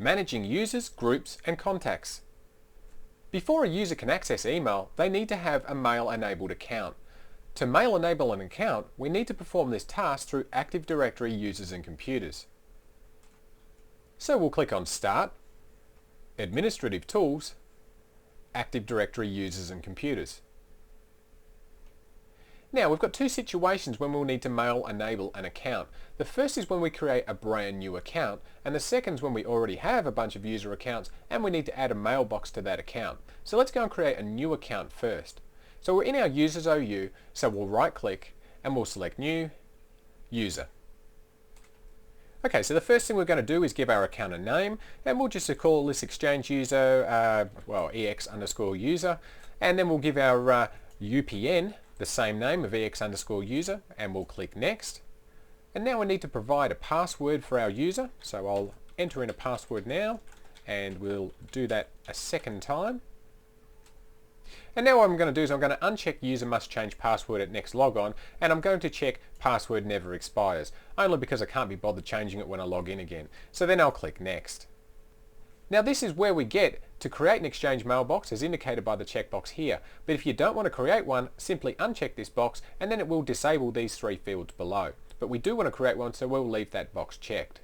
managing users, groups and contacts. Before a user can access email, they need to have a mail-enabled account. To mail-enable an account, we need to perform this task through Active Directory Users and Computers. So we'll click on Start, Administrative Tools, Active Directory Users and Computers. Now we've got two situations when we'll need to mail enable an account. The first is when we create a brand new account, and the second is when we already have a bunch of user accounts and we need to add a mailbox to that account. So let's go and create a new account first. So we're in our Users OU, so we'll right click and we'll select New, User. Okay, so the first thing we're going to do is give our account a name, and we'll just call this Exchange user, EX_user, and then we'll give our UPN the same name of EX_user, and we'll click Next. And now we need to provide a password for our user, so I'll enter in a password now, and we'll do that a second time. And now what I'm going to do is I'm going to uncheck user must change password at next logon, and I'm going to check password never expires, only because I can't be bothered changing it when I log in again. So then I'll click Next. Now this is where we get to create an Exchange mailbox as indicated by the checkbox here, but if you don't want to create one, simply uncheck this box and then it will disable these three fields below. But we do want to create one, so we'll leave that box checked.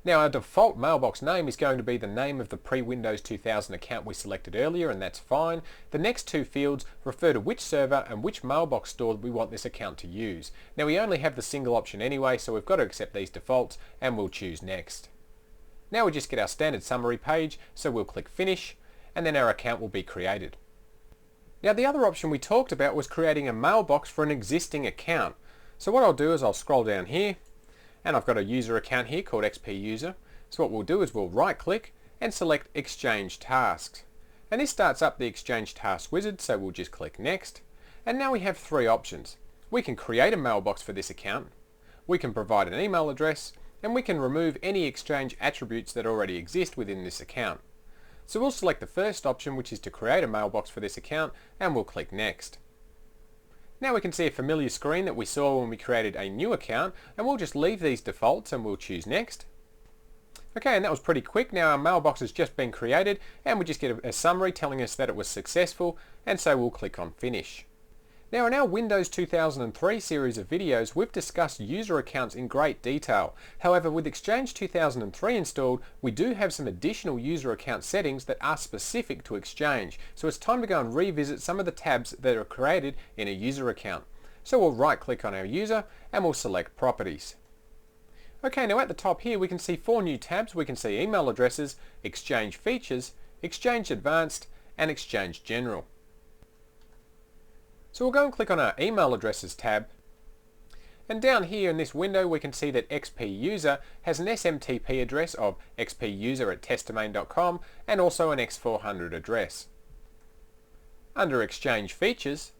Now our default mailbox name is going to be the name of the pre-Windows 2000 account we selected earlier, and that's fine. The next two fields refer to which server and which mailbox store we want this account to use. Now we only have the single option anyway, so we've got to accept these defaults and we'll choose Next. Now we just get our standard summary page, so we'll click Finish and then our account will be created. Now the other option we talked about was creating a mailbox for an existing account. So what I'll do is I'll scroll down here, and I've got a user account here called XP User. So what we'll do is we'll right click and select Exchange Tasks. And this starts up the Exchange Task Wizard, so we'll just click Next. And now we have three options. We can create a mailbox for this account, we can provide an email address, and we can remove any Exchange attributes that already exist within this account. So we'll select the first option, which is to create a mailbox for this account, and we'll click Next. Now we can see a familiar screen that we saw when we created a new account, and we'll just leave these defaults and we'll choose Next. Okay, and that was pretty quick. Now our mailbox has just been created and we just get a summary telling us that it was successful, and so we'll click on Finish. Now in our Windows 2003 series of videos, we've discussed user accounts in great detail. However, with Exchange 2003 installed, we do have some additional user account settings that are specific to Exchange. So it's time to go and revisit some of the tabs that are created in a user account. So we'll right click on our user and we'll select Properties. Okay, now at the top here we can see four new tabs. We can see Email Addresses, Exchange Features, Exchange Advanced and Exchange General. So we'll go and click on our Email Addresses tab, and down here in this window we can see that XP User has an SMTP address of xpuser@testdomain.com and also an X400 address. Under Exchange Features,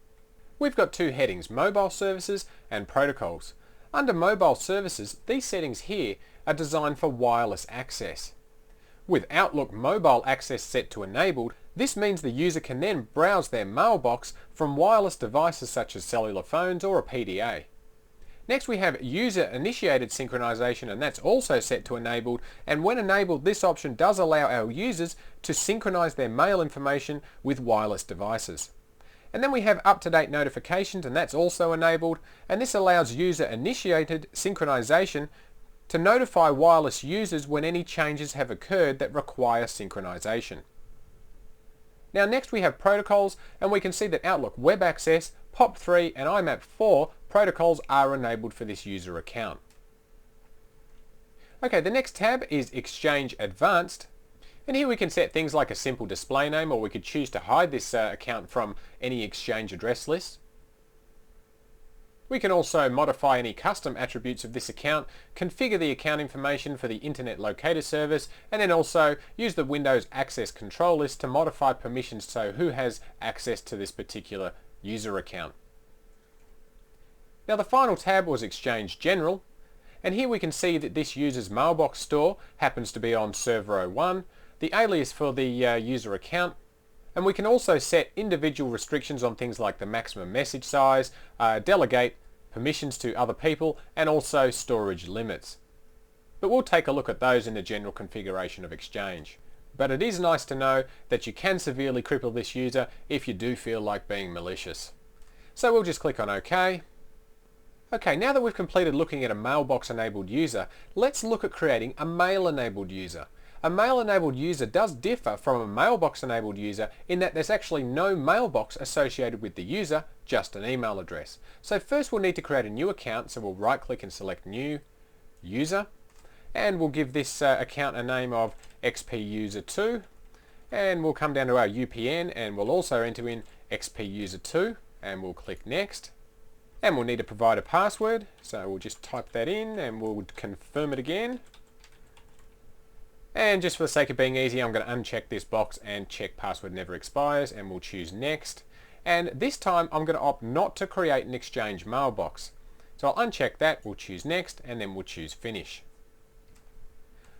we've got two headings, Mobile Services and Protocols. Under Mobile Services, these settings here are designed for wireless access. With Outlook Mobile Access set to Enabled, this means the user can then browse their mailbox from wireless devices such as cellular phones or a PDA. Next we have User Initiated Synchronization, and that's also set to Enabled, and when enabled this option does allow our users to synchronize their mail information with wireless devices. And then we have Up-to-Date Notifications, and that's also enabled, and this allows User Initiated Synchronization to notify wireless users when any changes have occurred that require synchronization. Now next we have protocols, and we can see that Outlook Web Access, POP3 and IMAP 4 protocols are enabled for this user account. Okay, the next tab is Exchange Advanced, and here we can set things like a simple display name, or we could choose to hide this account from any Exchange address list. We can also modify any custom attributes of this account, configure the account information for the Internet Locator Service, and then also use the Windows Access Control List to modify permissions, so who has access to this particular user account. Now the final tab was Exchange General, and here we can see that this user's mailbox store happens to be on server 01, the alias for the user account, and we can also set individual restrictions on things like the maximum message size, delegate permissions to other people, and also storage limits. but we'll take a look at those in the general configuration of Exchange. But it is nice to know that you can severely cripple this user if you do feel like being malicious. So we'll just click on OK. Okay, now that we've completed looking at a mailbox enabled user, let's look at creating a mail enabled user. A mail enabled user does differ from a mailbox enabled user in that there's actually no mailbox associated with the user, just an email address. So first we'll need to create a new account, so we'll right click and select New User, and we'll give this account a name of xpuser2, and we'll come down to our UPN and we'll also enter in xpuser2 and we'll click Next. And we'll need to provide a password, so we'll just type that in and we'll confirm it again. And just for the sake of being easy, I'm going to uncheck this box and check password never expires, and we'll choose Next. And this time I'm going to opt not to create an Exchange mailbox. So I'll uncheck that, we'll choose Next, and then we'll choose Finish.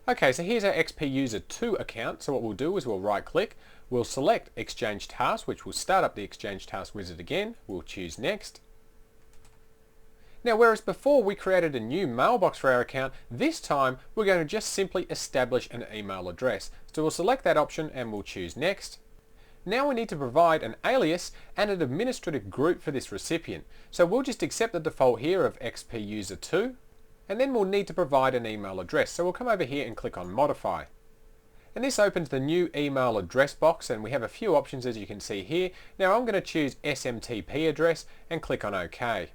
Okay, so here's our xpuser2 account. So what we'll do is we'll right click, we'll select Exchange Task, which will start up the Exchange Task wizard again. We'll choose Next. Now, whereas before we created a new mailbox for our account, this time we're going to just simply establish an email address. So we'll select that option and we'll choose Next. Now we need to provide an alias and an administrative group for this recipient. So we'll just accept the default here of xpuser2, and then we'll need to provide an email address. So we'll come over here and click on Modify. And this opens the new email address box, and we have a few options as you can see here. Now I'm going to choose SMTP address and click on OK.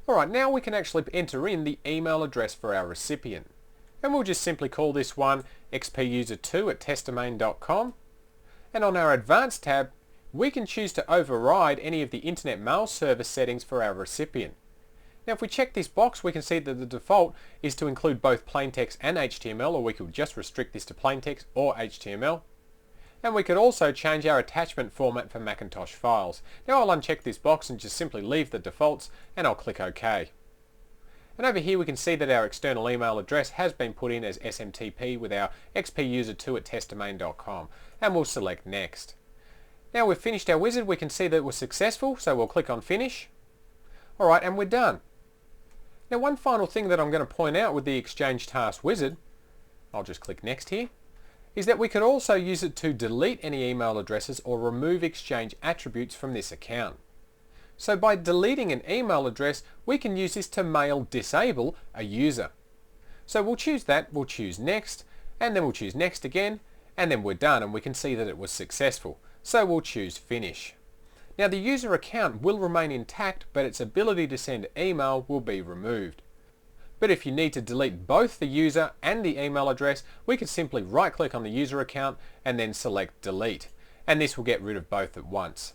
Alright, now we can actually enter in the email address for our recipient. And we'll just simply call this one xpuser2@testdomain.com. And on our Advanced tab, we can choose to override any of the Internet Mail Service settings for our recipient. Now if we check this box, we can see that the default is to include both plain text and HTML, or we could just restrict this to plain text or HTML. And we could also change our attachment format for Macintosh files. Now I'll uncheck this box and just simply leave the defaults, and I'll click OK. And over here we can see that our external email address has been put in as SMTP with our xpuser2@testdomain.com, and we'll select Next. Now we've finished our wizard, we can see that it was successful, so we'll click on Finish. Alright, and we're done. Now one final thing that I'm going to point out with the Exchange Task Wizard, I'll just click Next here, is that we could also use it to delete any email addresses or remove Exchange attributes from this account. So by deleting an email address, we can use this to mail disable a user. So we'll choose that, we'll choose Next, and then we'll choose Next again, and then we're done, and we can see that it was successful. So we'll choose Finish. Now the user account will remain intact, but its ability to send email will be removed. But if you need to delete both the user and the email address, we could simply right click on the user account and then select Delete, and this will get rid of both at once.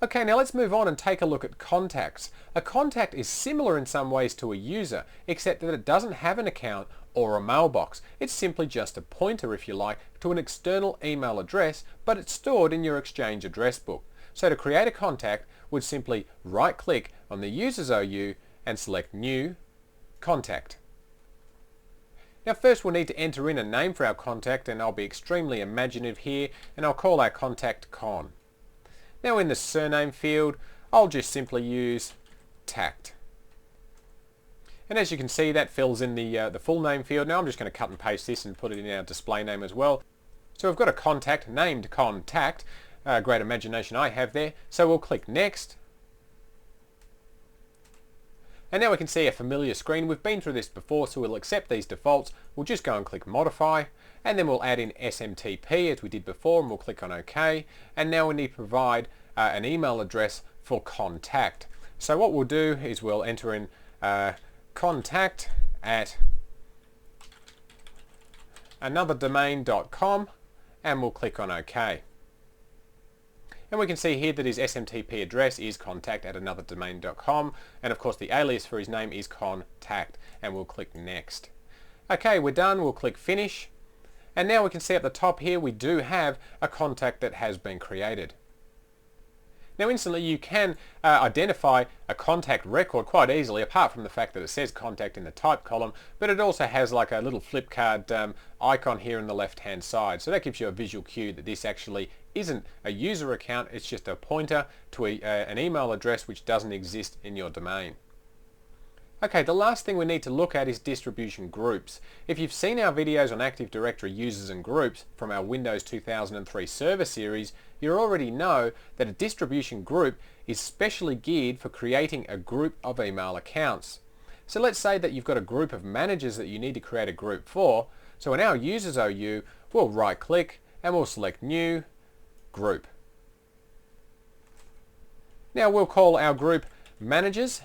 Okay, now let's move on and take a look at contacts. A contact is similar in some ways to a user, except that it doesn't have an account or a mailbox. It's simply just a pointer, if you like, to an external email address, but it's stored in your Exchange address book. So to create a contact, we'd simply right click on the user's OU and select New Contact. Now first we'll need to enter in a name for our contact, and I'll be extremely imaginative here, and I'll call our contact Con. Now in the surname field, I'll just simply use Tact. And as you can see, that fills in the full name field. Now I'm just going to cut and paste this and put it in our display name as well. So we've got a contact named Contact. Great imagination I have there. So we'll click Next. And now we can see a familiar screen. We've been through this before, so we'll accept these defaults. We'll just go and click Modify, and then we'll add in SMTP as we did before, and we'll click on OK. And now we need to provide an email address for Contact. So what we'll do is we'll enter in contact at anotherdomain.com, and we'll click on OK. And we can see here that his SMTP address is contact at anotherdomain.com, and of course the alias for his name is Contact, and we'll click Next. Okay, we're done, we'll click Finish, and now we can see at the top here we do have a contact that has been created. Now instantly you can identify a contact record quite easily, apart from the fact that it says contact in the type column, but it also has like a little flip card icon here on the left hand side. So that gives you a visual cue that this actually isn't a user account, it's just a pointer to an email address which doesn't exist in your domain. Okay, the last thing we need to look at is distribution groups. If you've seen our videos on Active Directory users and groups from our Windows 2003 server series, you already know that a distribution group is specially geared for creating a group of email accounts. So let's say that you've got a group of managers that you need to create a group for. So in our users OU, we'll right click and we'll select New Group. Now we'll call our group Managers.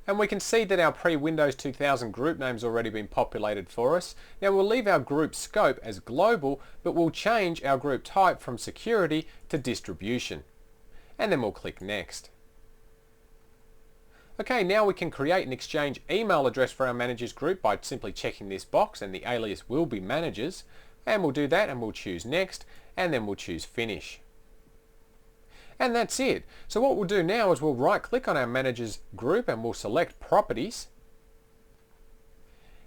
And we can see that our pre-Windows 2000 group name's already been populated for us. Now we'll leave our group scope as global, but we'll change our group type from security to distribution. And then we'll click next. Okay, now we can create and exchange email address for our managers group by simply checking this box, and the alias will be managers. And we'll do that and we'll choose next, and then we'll choose finish. And that's it. So what we'll do now is we'll right click on our managers group and we'll select properties.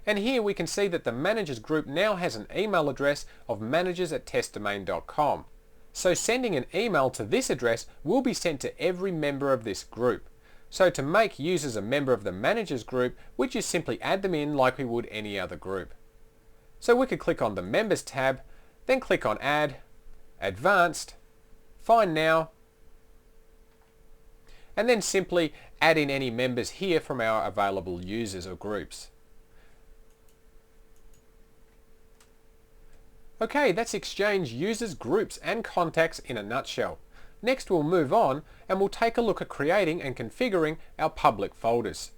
And here we can see that the managers group now has an email address of managers@testdomain.com. So sending an email to this address will be sent to every member of this group. So to make users a member of the managers group, we just simply add them in like we would any other group. So we could click on the members tab, then click on add, advanced, find now, and then simply add in any members here from our available users or groups. Okay, that's Exchange users, groups and contacts in a nutshell. Next we'll move on and we'll take a look at creating and configuring our public folders.